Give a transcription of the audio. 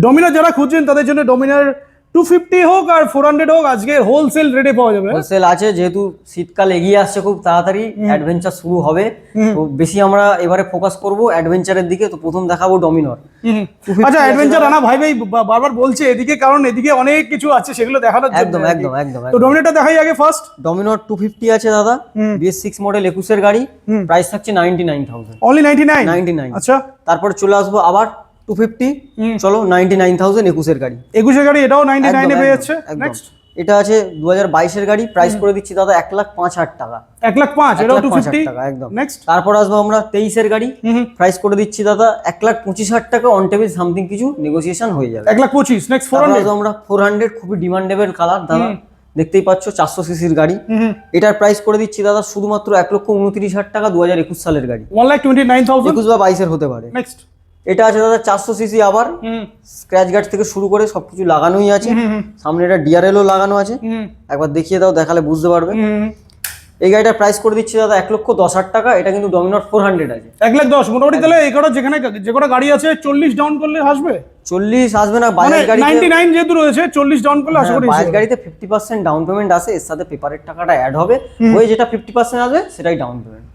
ডমিনার যারা খুঁজছেন তাদের জন্য ডমিনার 250 হোক আর 400 হোক আজকে হোলসেল রেটে পাওয়া যাবে। হোলসেল আছে, যেহেতু শীতকাল এগিয়ে আসছে খুব তাড়াতাড়ি অ্যাডভেঞ্চার শুরু হবে, তো বেশি আমরা এবারে ফোকাস করব অ্যাডভেঞ্চারের দিকে। তো প্রথম দেখাবো ডমিনর। আচ্ছা, অ্যাডভেঞ্চার রানা ভাই বারবার বলছে এদিকে, কারণ এদিকে অনেক কিছু আছে সেগুলো দেখানোর জন্য। একদম একদম একদম। তো ডমিনারটা দেখাই আগে ফার্স্ট। ডমিনর 250 আছে দাদা, BS6 মডেল 21 এর গাড়ি, প্রাইস থাকছে 99,000 অনলি 99। 99। আচ্ছা, তারপর চলে আসবো আবার 250, চলো 99,000 21 এর গাড়ি। 21 এর গাড়ি, এটাও 99 এ পেয়ে যাচ্ছে। নেক্সট, এটা আছে 2022 এর গাড়ি, প্রাইস করে দিচ্ছি দাদা 1,05,000 টাকা। 1,05,000, এটাও 250 টাকা একদম। নেক্সট, তারপর আসবো আমরা 23 এর গাড়ি, প্রাইস করে দিচ্ছি দাদা 1,25,000 টাকা। অন টেবিল সামথিং কিছু নেগোসিয়েশন হয়ে যাবে। 1,25,000। নেক্সট, তারপর 400 আসবো আমরা 400, খুবই ডিমান্ডেবল কালার দাদা, দেখতেই পাচ্ছ 400 সিসির গাড়ি। এটার প্রাইস করে দিচ্ছি দাদা শুধুমাত্র 1,29,000 টাকা, 2021 সালের গাড়ি। 1,29,000। 21 বা 22 এর হতে পারে। নেক্সট, এটা আছে দাদা 400 সিসি, আবার স্ক্র্যাচ গার্ড থেকে শুরু করে সবকিছু লাগানোই আছে। সামনে এটা ডিআরএলও লাগানো আছে, একবার দেখিয়ে দাও, দেখালে বুঝতে পারবে। এই গাড়িটার প্রাইস করে দিচ্ছি দাদা 1,10,000 টাকা। এটা কিন্তু ডমিনর 400 আছে। 1,10,000 মোটামুটি। তাহলে এই কটা যেখানে যে কটা গাড়ি আছে 40 ডাউন করলে আসবে। 40 আসবে না, বাজাজ গাড়িতে 99 যেহেতু রয়েছে, 40 ডাউন করলে আশা করি বাজাজ গাড়িতে 50% ডাউন পেমেন্ট আসে, এর সাথে পেপারের টাকাটা অ্যাড হবে, ওই যেটা 50% আসবে সেটাই ডাউন পেমেন্ট।